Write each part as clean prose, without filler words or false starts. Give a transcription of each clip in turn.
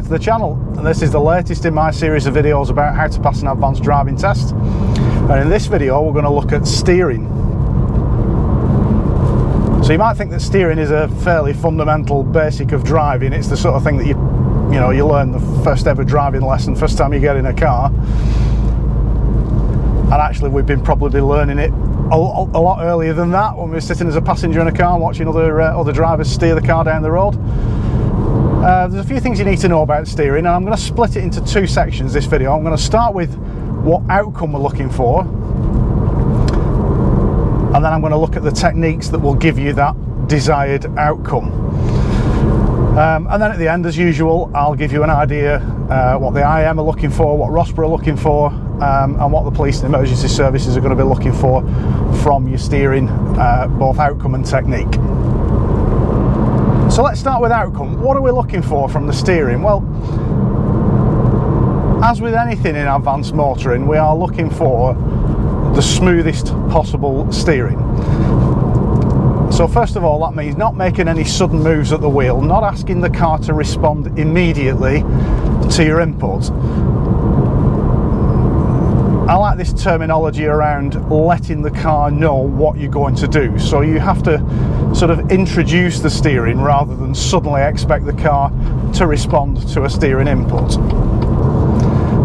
to the channel, and this is the latest in my series of videos about how to pass an advanced driving test. And in this video we're going to look at steering. So you might think that steering is a fairly fundamental basic of driving. It's the sort of thing that you learn the first ever driving lesson, first time you get in a car. And actually we've been probably learning it a lot earlier than that, when we were sitting as a passenger in a car and watching other drivers steer the car down the road. There's a few things you need to know about steering, and I'm going to split it into two sections this video. I'm going to start with what outcome we're looking for, and then I'm going to look at the techniques that will give you that desired outcome. And then at the end, as usual, I'll give you an idea what the IM are looking for, what ROSPA are looking for, and what the police and emergency services are going to be looking for from your steering, both outcome and technique. So let's start with outcome. What are we looking for from the steering? Well, as with anything in advanced motoring, we are looking for the smoothest possible steering. So first of all, that means not making any sudden moves at the wheel, not asking the car to respond immediately to your input. I like this terminology around letting the car know what you're going to do. So you have to sort of introduce the steering rather than suddenly expect the car to respond to a steering input.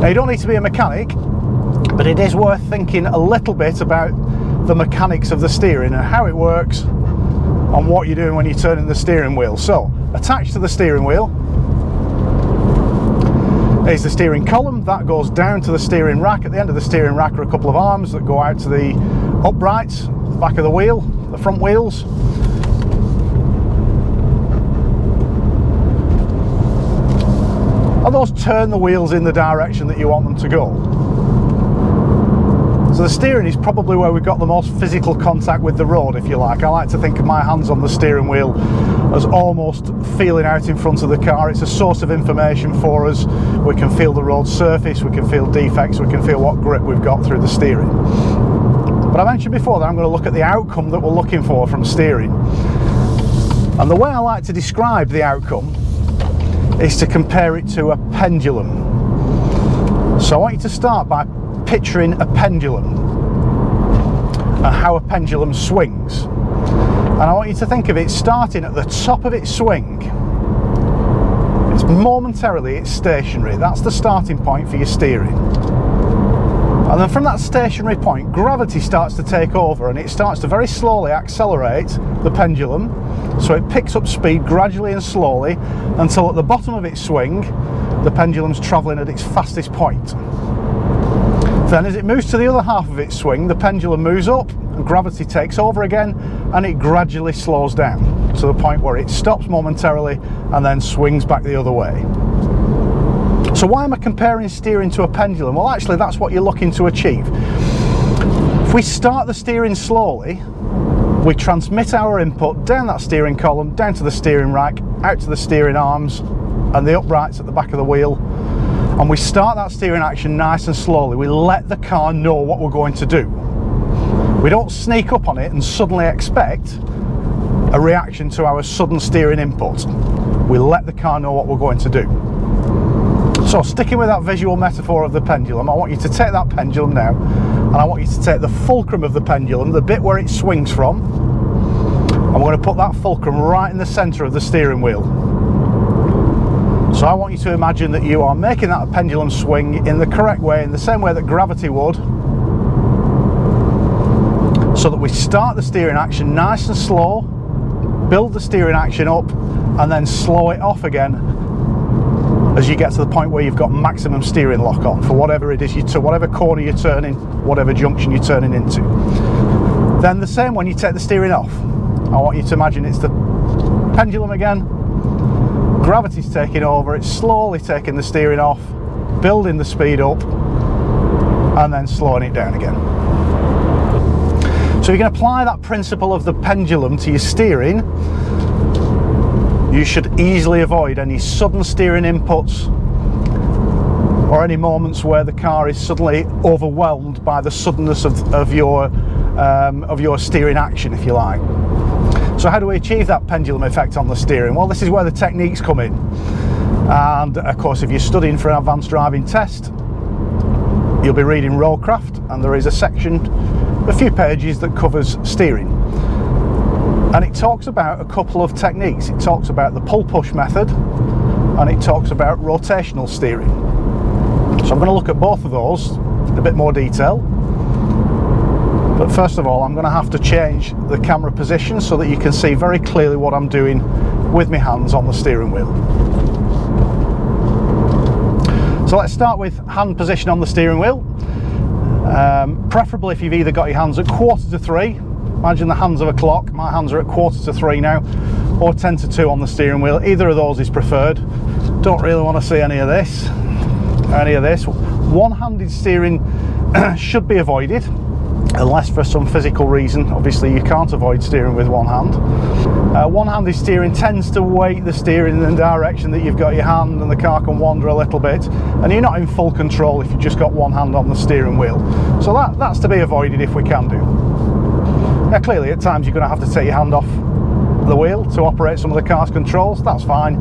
Now, you don't need to be a mechanic, but it is worth thinking a little bit about the mechanics of the steering and how it works and what you're doing when you're turning the steering wheel. So, attached to the steering wheel is the steering column that goes down to the steering rack. At the end of the steering rack are a couple of arms that go out to the uprights, the back of the wheel, the front wheels. And those turn the wheels in the direction that you want them to go. So the steering is probably where we've got the most physical contact with the road, if you like. I like to think of my hands on the steering wheel as almost feeling out in front of the car. It's a source of information for us. We can feel the road surface, we can feel defects, we can feel what grip we've got through the steering. But I mentioned before that I'm going to look at the outcome that we're looking for from steering. And the way I like to describe the outcome is to compare it to a pendulum. So I want you to start by picturing a pendulum and how a pendulum swings. And I want you to think of it starting at the top of its swing. It's stationary. That's the starting point for your steering. And then from that stationary point, gravity starts to take over and it starts to very slowly accelerate the pendulum. So it picks up speed gradually and slowly until at the bottom of its swing, the pendulum's travelling at its fastest point. Then as it moves to the other half of its swing, the pendulum moves up and gravity takes over again and it gradually slows down to the point where it stops momentarily and then swings back the other way. So why am I comparing steering to a pendulum? Well, actually that's what you're looking to achieve. If we start the steering slowly, we transmit our input down that steering column, down to the steering rack, out to the steering arms and the uprights at the back of the wheel. And we start that steering action nice and slowly. We let the car know what we're going to do. We don't sneak up on it and suddenly expect a reaction to our sudden steering input. We let the car know what we're going to do. So sticking with that visual metaphor of the pendulum, I want you to take that pendulum now and I want you to take the fulcrum of the pendulum, the bit where it swings from, and we're going to put that fulcrum right in the centre of the steering wheel. So I want you to imagine that you are making that pendulum swing in the correct way, in the same way that gravity would, so that we start the steering action nice and slow, build the steering action up, and then slow it off again as you get to the point where you've got maximum steering lock on for whatever it is whatever corner you're turning, whatever junction you're turning into. Then the same when you take the steering off. I want you to imagine it's the pendulum again. Gravity's taking over, it's slowly taking the steering off, building the speed up, and then slowing it down again. So you can apply that principle of the pendulum to your steering. You should easily avoid any sudden steering inputs or any moments where the car is suddenly overwhelmed by the suddenness of your steering action, if you like. So how do we achieve that pendulum effect on the steering? Well, this is where the techniques come in. And of course, if you're studying for an advanced driving test, you'll be reading roadcraft, and there is a section, a few pages, that covers steering. And it talks about a couple of techniques. It talks about the pull-push method, and it talks about rotational steering. So I'm going to look at both of those in a bit more detail. But first of all, I'm going to have to change the camera position so that you can see very clearly what I'm doing with my hands on the steering wheel. So let's start with hand position on the steering wheel. Preferably if you've either got your hands at 2:45, imagine the hands of a clock, my hands are at 2:45 now, or 1:10 on the steering wheel. Either of those is preferred. Don't really want to see any of this. One-handed steering should be avoided, unless for some physical reason. Obviously you can't avoid steering with one hand. One-handed steering tends to weight the steering in the direction that you've got your hand, and the car can wander a little bit, and you're not in full control if you've just got one hand on the steering wheel. So that's to be avoided if we can do. Now clearly at times you're going to have to take your hand off the wheel to operate some of the car's controls. That's fine.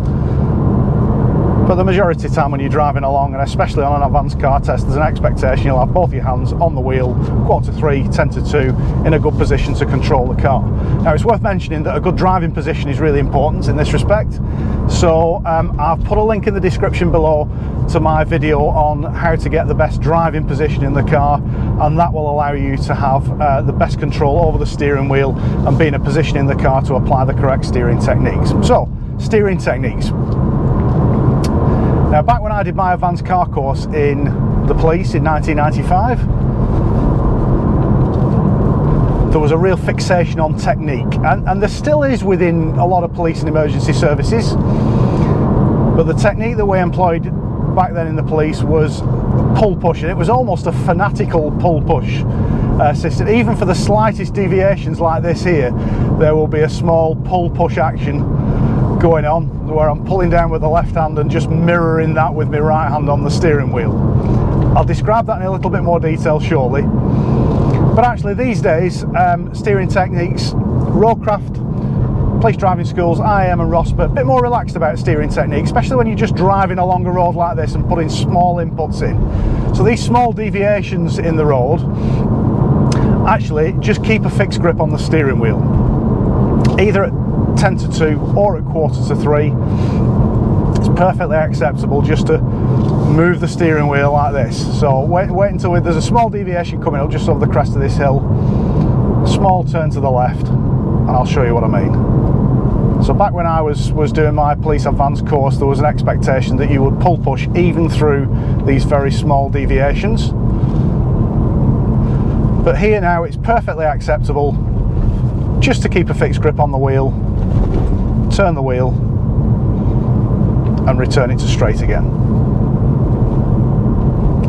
But the majority of the time when you're driving along, and especially on an advanced car test, there's an expectation you'll have both your hands on the wheel, 2:45, 1:10, in a good position to control the car. Now it's worth mentioning that a good driving position is really important in this respect. So I've put a link in the description below to my video on how to get the best driving position in the car, and that will allow you to have the best control over the steering wheel and be in a position in the car to apply the correct steering techniques. So, steering techniques. Now, back when I did my advanced car course in the police in 1995, there was a real fixation on technique, and there still is within a lot of police and emergency services. But the technique that we employed back then in the police was pull push, and it was almost a fanatical pull push system. Even for the slightest deviations like this here, there will be a small pull push action going on where I'm pulling down with the left hand and just mirroring that with my right hand on the steering wheel. I'll describe that in a little bit more detail shortly. But actually these days, steering techniques, roadcraft, police driving schools, IAM and ROSPA, a bit more relaxed about steering technique, especially when you're just driving along a road like this and putting small inputs in. So these small deviations in the road, actually just keep a fixed grip on the steering wheel, either at 1:10 or at 2:45. It's perfectly acceptable just to move the steering wheel like this. So wait until there's a small deviation coming up just over the crest of this hill, small turn to the left, and I'll show you what I mean. So back when I was doing my police advanced course, there was an expectation that you would pull push even through these very small deviations. But here now it's perfectly acceptable just to keep a fixed grip on the wheel, turn the wheel and return it to straight again.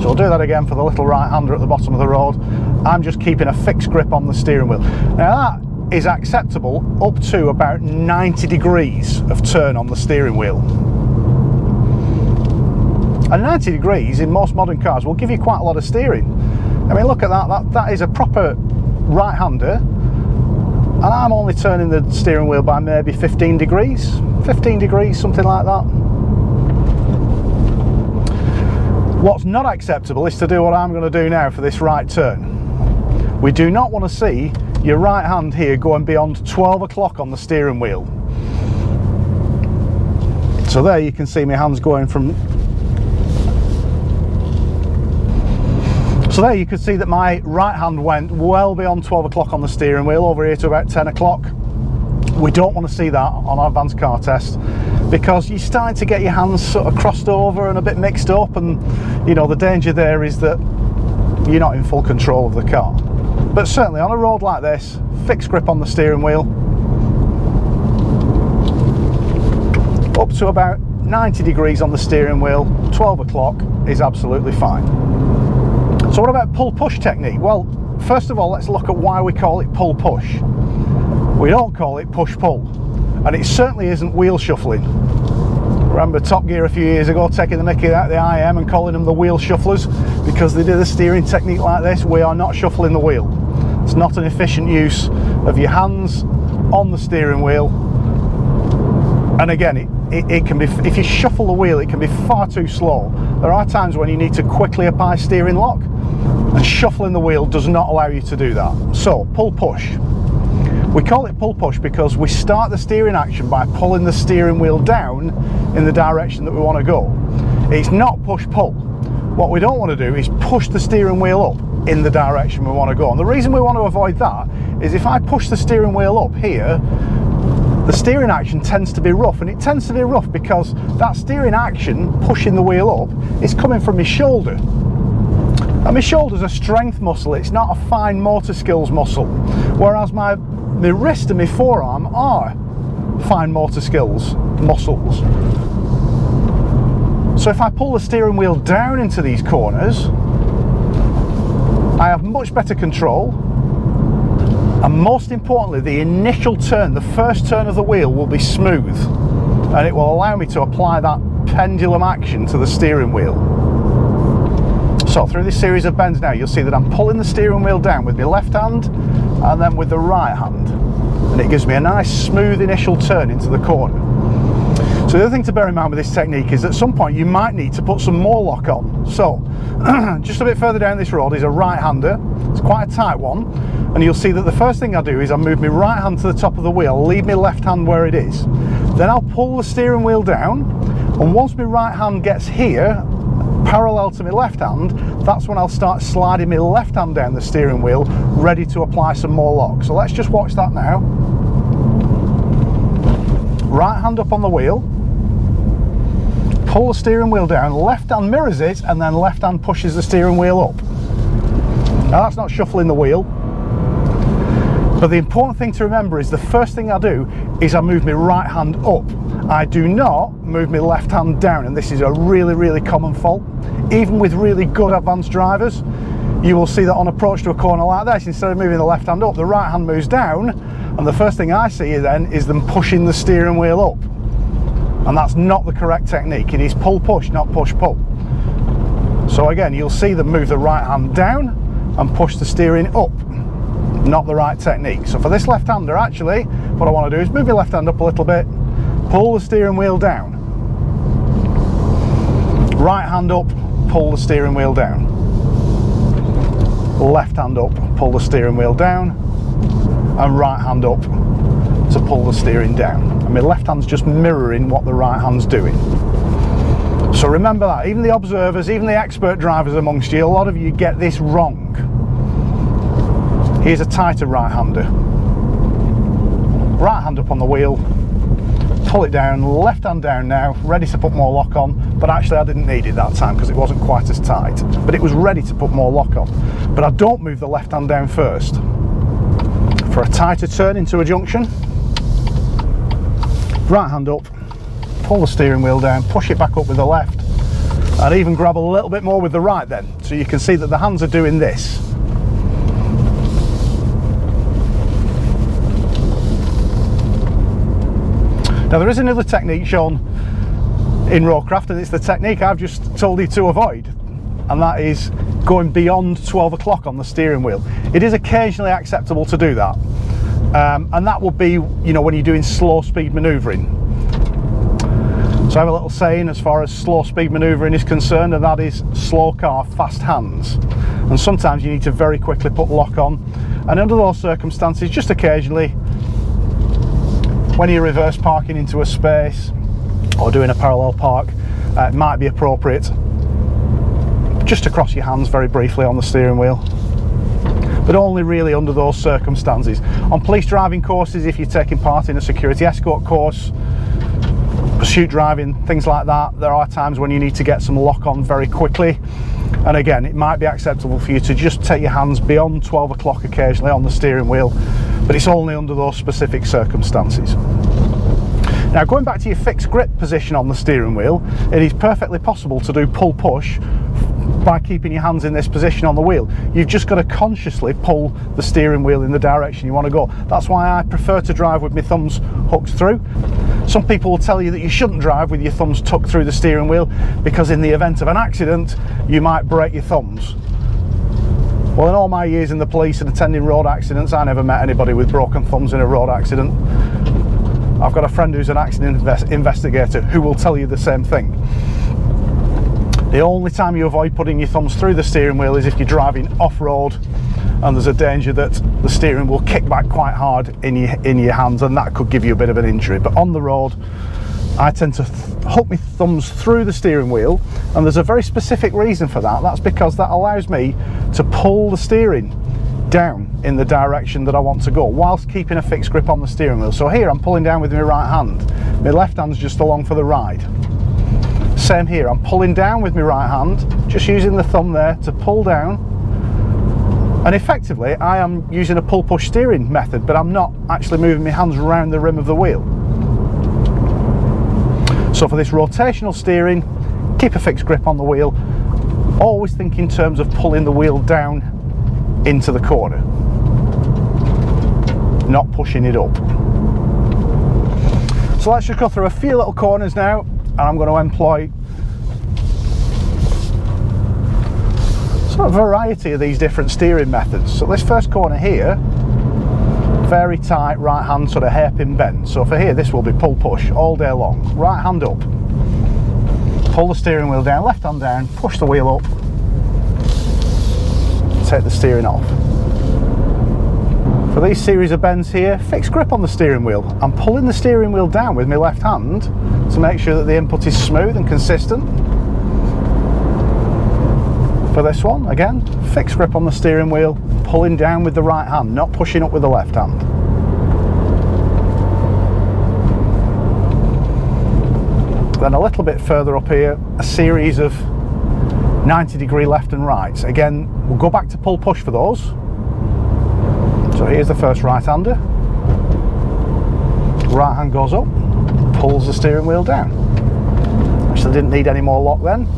So I'll do that again for the little right-hander at the bottom of the road. I'm just keeping a fixed grip on the steering wheel. Now that is acceptable up to about 90 degrees of turn on the steering wheel. And 90 degrees in most modern cars will give you quite a lot of steering. I mean, look at that, that is a proper right-hander, and I'm only turning the steering wheel by maybe 15 degrees, something like that. What's not acceptable is to do what I'm going to do now for this right turn. We do not want to see your right hand here going beyond 12 o'clock on the steering wheel. So there you can see my hands going from... So there you can see that my right hand went well beyond 12 o'clock on the steering wheel, over here to about 10 o'clock. We don't want to see that on our advanced car test, because you're starting to get your hands sort of crossed over and a bit mixed up, and you know the danger there is that you're not in full control of the car. But certainly on a road like this, fixed grip on the steering wheel, up to about 90 degrees on the steering wheel, 12 o'clock is absolutely fine. So what about pull-push technique? Well, first of all, let's look at why we call it pull-push. We don't call it push-pull, and it certainly isn't wheel shuffling. Remember Top Gear a few years ago taking the mickey out of the IM and calling them the wheel shufflers because they did a steering technique like this? We are not shuffling the wheel. It's not an efficient use of your hands on the steering wheel. And again, it can be, if you shuffle the wheel, it can be far too slow. There are times when you need to quickly apply steering lock, and shuffling the wheel does not allow you to do that. So pull push. We call it pull push because we start the steering action by pulling the steering wheel down in the direction that we want to go. It's not push pull. What we don't want to do is push the steering wheel up in the direction we want to go. And the reason we want to avoid that is if I push the steering wheel up here, the steering action tends to be rough, and it tends to be rough because that steering action pushing the wheel up is coming from my shoulder. And my shoulder's a strength muscle, it's not a fine motor skills muscle, whereas my wrist and my forearm are fine motor skills muscles. So if I pull the steering wheel down into these corners, I have much better control, and most importantly, the initial turn, the first turn of the wheel will be smooth, and it will allow me to apply that pendulum action to the steering wheel. So through this series of bends now, you'll see that I'm pulling the steering wheel down with my left hand and then with the right hand, and it gives me a nice smooth initial turn into the corner. So the other thing to bear in mind with this technique is at some point you might need to put some more lock on. So just a bit further down this road is a right-hander. It's quite a tight one, and you'll see that the first thing I do is I move my right hand to the top of the wheel, leave my left hand where it is. Then I'll pull the steering wheel down, and once my right hand gets here, parallel to my left hand, that's when I'll start sliding my left hand down the steering wheel, ready to apply some more lock. So let's just watch that now. Right hand up on the wheel, pull the steering wheel down, left hand mirrors it, and then left hand pushes the steering wheel up. Now that's not shuffling the wheel, but the important thing to remember is the first thing I do is I move my right hand up. I do not move my left hand down, and this is a really common fault. Even with really good advanced drivers, you will see that on approach to a corner like this, instead of moving the left hand up, the right hand moves down, and the first thing I see then is them pushing the steering wheel up. And that's not the correct technique. It is pull push, not push pull. So again, you'll see them move the right hand down and push the steering up. Not the right technique. So for this left-hander, actually, what I want to do is move my left hand up a little bit, pull the steering wheel down. Right hand up, pull the steering wheel down. Left hand up, pull the steering wheel down, and right hand up to pull the steering down. And my left hand's just mirroring what the right hand's doing. So remember that, even the observers, even the expert drivers amongst you, a lot of you get this wrong. Here's a tighter right-hander. Right hand up on the wheel, pull it down, left hand down now, ready to put more lock on, but actually I didn't need it that time because it wasn't quite as tight, but it was ready to put more lock on. But I don't move the left hand down first. For a tighter turn into a junction, right hand up, pull the steering wheel down, push it back up with the left, and even grab a little bit more with the right then, so you can see that the hands are doing this. Now there is another technique shown in Roadcraft, and it's the technique I've just told you to avoid, and that is going beyond 12 o'clock on the steering wheel. It is occasionally acceptable to do that, and that would be, you know, when you're doing slow speed manoeuvring. So I have a little saying as far as slow speed manoeuvring is concerned, and that is slow car, fast hands. And sometimes you need to very quickly put lock on, and under those circumstances, just occasionally, when you're reverse parking into a space or doing a parallel park, it might be appropriate just to cross your hands very briefly on the steering wheel, but only really under those circumstances. On police driving courses, if you're taking part in a security escort course, pursuit driving, things like that, there are times when you need to get some lock on very quickly, and again, it might be acceptable for you to just take your hands beyond 12 o'clock occasionally on the steering wheel, but it's only under those specific circumstances. Now, going back to your fixed grip position on the steering wheel, it is perfectly possible to do pull push by keeping your hands in this position on the wheel. You've just got to consciously pull the steering wheel in the direction you want to go. That's why I prefer to drive with my thumbs hooked through. Some people will tell you that you shouldn't drive with your thumbs tucked through the steering wheel because in the event of an accident you might break your thumbs. Well, in all my years in the police and attending road accidents, I never met anybody with broken thumbs in a road accident. I've got a friend who's an accident investigator who will tell you the same thing. The only time you avoid putting your thumbs through the steering wheel is if you're driving off-road and there's a danger that the steering will kick back quite hard in your hands, and that could give you a bit of an injury. But on the road, I tend to hook my thumbs through the steering wheel, and there's a very specific reason for that. That's because that allows me to pull the steering down in the direction that I want to go whilst keeping a fixed grip on the steering wheel. So here I'm pulling down with my right hand, my left hand's just along for the ride. Same here, I'm pulling down with my right hand, just using the thumb there to pull down, and effectively I am using a pull-push steering method, but I'm not actually moving my hands around the rim of the wheel. So for this rotational steering, keep a fixed grip on the wheel, always think in terms of pulling the wheel down into the corner, not pushing it up. So let's just go through a few little corners now, and I'm going to employ sort of a variety of these different steering methods. So this first corner here, very tight right hand sort of hairpin bend. So for here, this will be pull push all day long. Right hand up, pull the steering wheel down, left hand down, push the wheel up, take the steering off. For these series of bends here, fixed grip on the steering wheel. I'm pulling the steering wheel down with my left hand to make sure that the input is smooth and consistent. For this one, again, fixed grip on the steering wheel, pulling down with the right hand, not pushing up with the left hand. Then a little bit further up here, a series of 90-degree left and rights. Again, we'll go back to pull push for those. So here's the first right-hander. Right hand goes up, pulls the steering wheel down. Actually didn't need any more lock then,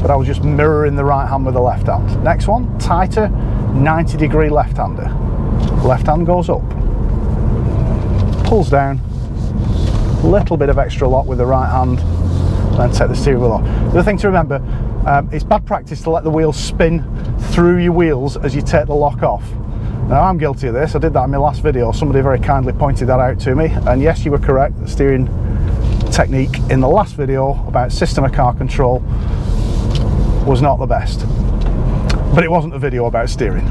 but I was just mirroring the right hand with the left hand. Next one, tighter, 90-degree left-hander. Left hand goes up, pulls down, little bit of extra lock with the right hand, then take the steering wheel off. The other thing to remember, it's bad practice to let the wheel spin through your wheels as you take the lock off. Now I'm guilty of this, I did that in my last video, somebody very kindly pointed that out to me, and yes, you were correct, the steering technique in the last video about system of car control was not the best. But it wasn't a video about steering,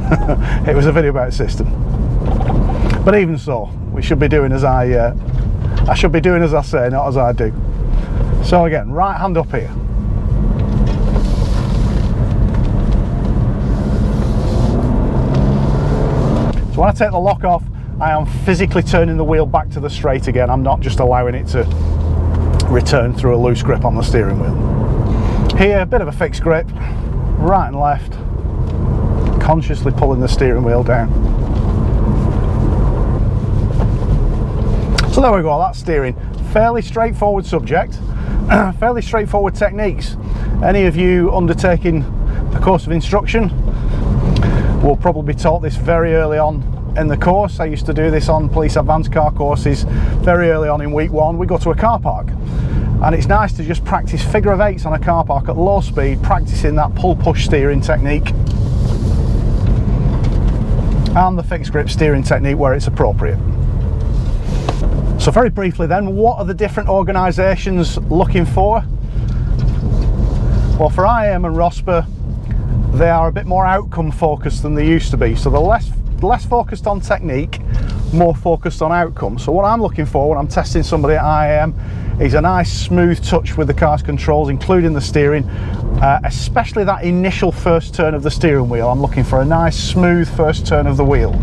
it was a video about system. But even so, we should be doing as I should be doing as I say, not as I do. So again, right hand up here. So when I take the lock off, I am physically turning the wheel back to the straight again. I'm not just allowing it to return through a loose grip on the steering wheel. Here, a bit of a fixed grip, right and left, consciously pulling the steering wheel down. So there we go, that's steering. Fairly straightforward subject, fairly straightforward techniques. Any of you undertaking a course of instruction will probably be taught this very early on in the course. I used to do this on police advanced car courses very early on in week one. We go to a car park, and it's nice to just practice figure of eights on a car park at low speed, practicing that pull-push steering technique and the fixed grip steering technique where it's appropriate. So very briefly then, what are the different organisations looking for? Well, for IAM and ROSPA, they are a bit more outcome focused than they used to be. So they're less focused on technique, more focused on outcome. So what I'm looking for when I'm testing somebody at IAM is a nice smooth touch with the car's controls, including the steering, especially that initial first turn of the steering wheel. I'm looking for a nice smooth first turn of the wheel.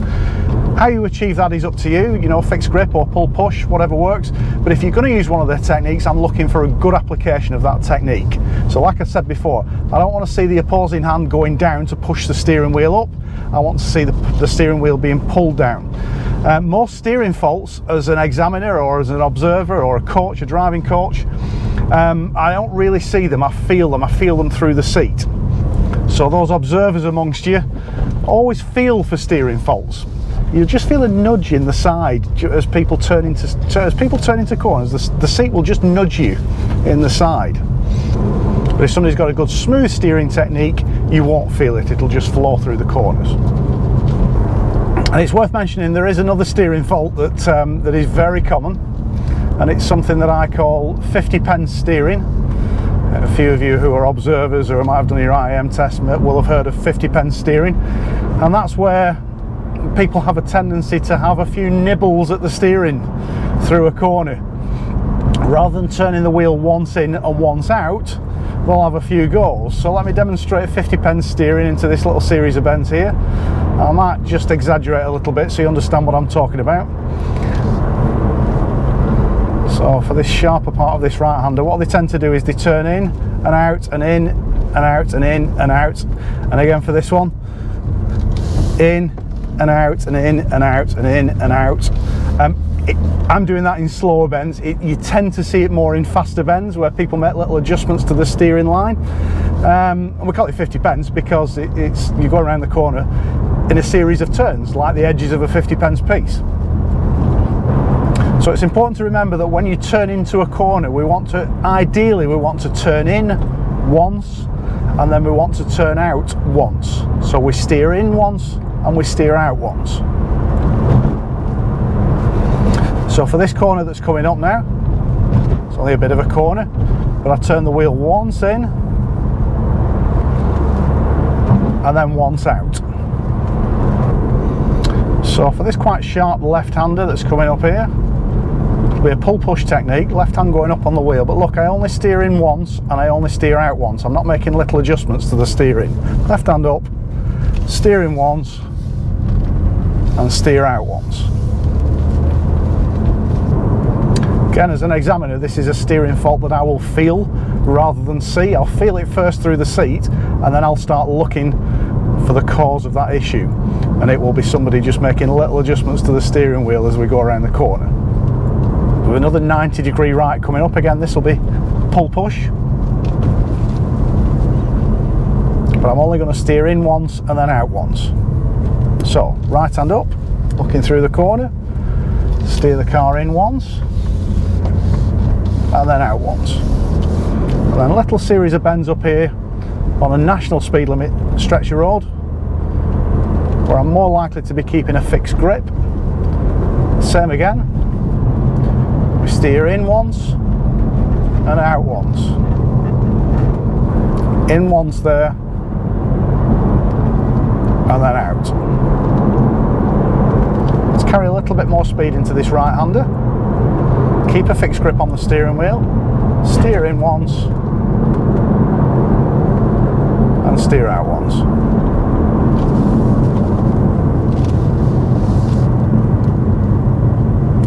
How you achieve that is up to you, you know, fixed grip or pull push, whatever works. But if you're going to use one of the techniques, I'm looking for a good application of that technique. So like I said before, I don't want to see the opposing hand going down to push the steering wheel up. I want to see the steering wheel being pulled down. Most steering faults, as an examiner or as an observer or a coach, a driving coach, I don't really see them, I feel them through the seat. So those observers amongst you, always feel for steering faults. You just feel a nudge in the side as people turn into corners. The seat will just nudge you in the side. But if somebody's got a good smooth steering technique, you won't feel it. It'll just flow through the corners. And it's worth mentioning there is another steering fault that is very common, and it's something that I call 50-pen steering. A few of you who are observers or might have done your IAM test will have heard of 50-pen steering, and that's where people have a tendency to have a few nibbles at the steering through a corner. Rather than turning the wheel once in and once out, they'll have a few goes. So let me demonstrate 50-pen steering into this little series of bends here. I might just exaggerate a little bit so you understand what I'm talking about. So for this sharper part of this right-hander, what they tend to do is they turn in and out and in and out and in and out. And again for this one, in and out and in and out and in and out. I'm doing that in slower bends. You tend to see it more in faster bends where people make little adjustments to the steering line. And we call it 50 pence because you go around the corner in a series of turns like the edges of a 50 pence piece. So it's important to remember that when you turn into a corner, ideally we want to turn in once and then we want to turn out once. So we steer in once and we steer out once. So for this corner that's coming up now, it's only a bit of a corner, but I've turned the wheel once in and then once out. So for this quite sharp left-hander that's coming up here, it'll be a pull-push technique, left hand going up on the wheel, but look, I only steer in once and I only steer out once. I'm not making little adjustments to the steering. Left hand up, steer in once and steer out once. Again, as an examiner, this is a steering fault that I will feel rather than see. I'll feel it first through the seat and then I'll start looking for the cause of that issue, and it will be somebody just making little adjustments to the steering wheel as we go around the corner. With another 90-degree right coming up, again this will be pull push, but I'm only going to steer in once and then out once. So right hand up, looking through the corner, steer the car in once and then out once, and then a little series of bends up here on a national speed limit stretch of road where I'm more likely to be keeping a fixed grip. Same again, we steer in once and out once, in once there and then out. Let's carry a little bit more speed into this right-hander. Keep a fixed grip on the steering wheel, steer in once and steer out once.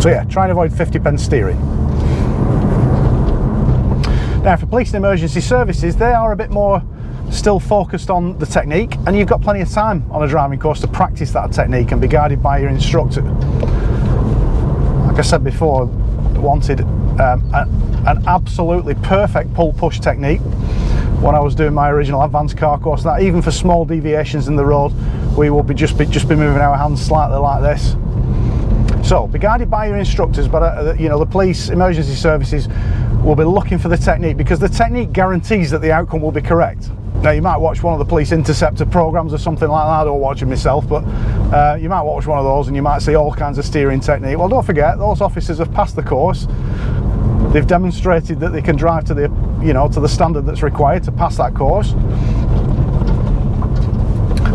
So yeah, try and avoid 50-pen steering. Now for police and emergency services, they are a bit more still focused on the technique, and you've got plenty of time on a driving course to practice that technique and be guided by your instructor. Like I said before, wanted an absolutely perfect pull-push technique when I was doing my original advanced car course, that even for small deviations in the road we will just be moving our hands slightly like this. So be guided by your instructors, but you know, the police emergency services will be looking for the technique because the technique guarantees that the outcome will be correct. Now you might watch one of the police interceptor programs or something like that. I don't watch them myself, but you might watch one of those and you might see all kinds of steering technique. Well, don't forget, those officers have passed the course. They've demonstrated that they can drive to the, you know, to the standard that's required to pass that course.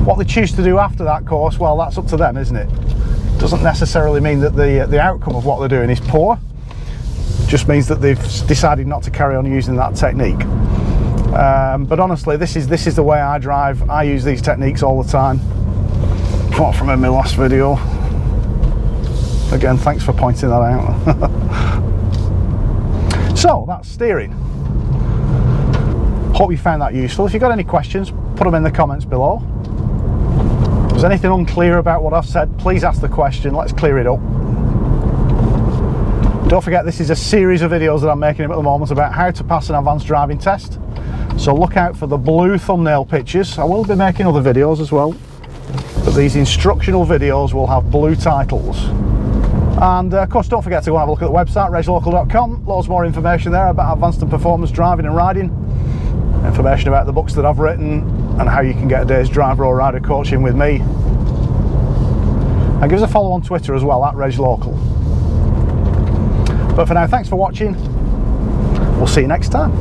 What they choose to do after that course, well, that's up to them, isn't it? Doesn't necessarily mean that the outcome of what they're doing is poor. It just means that they've decided not to carry on using that technique. But honestly, this is the way I drive. I use these techniques all the time. Apart from in my last video. Again, thanks for pointing that out. So that's steering. Hope you found that useful. If you've got any questions, put them in the comments below. If there's anything unclear about what I've said, please ask the question. Let's clear it up. Don't forget, this is a series of videos that I'm making at the moment about how to pass an advanced driving test. So look out for the blue thumbnail pictures. I will be making other videos as well, but these instructional videos will have blue titles. And of course, don't forget to go and have a look at the website, reglocal.com. Loads more information there about advanced and performance driving and riding. Information about the books that I've written and how you can get a day's driver or rider coaching with me. And give us a follow on Twitter as well, @reglocal. But for now, thanks for watching. We'll see you next time.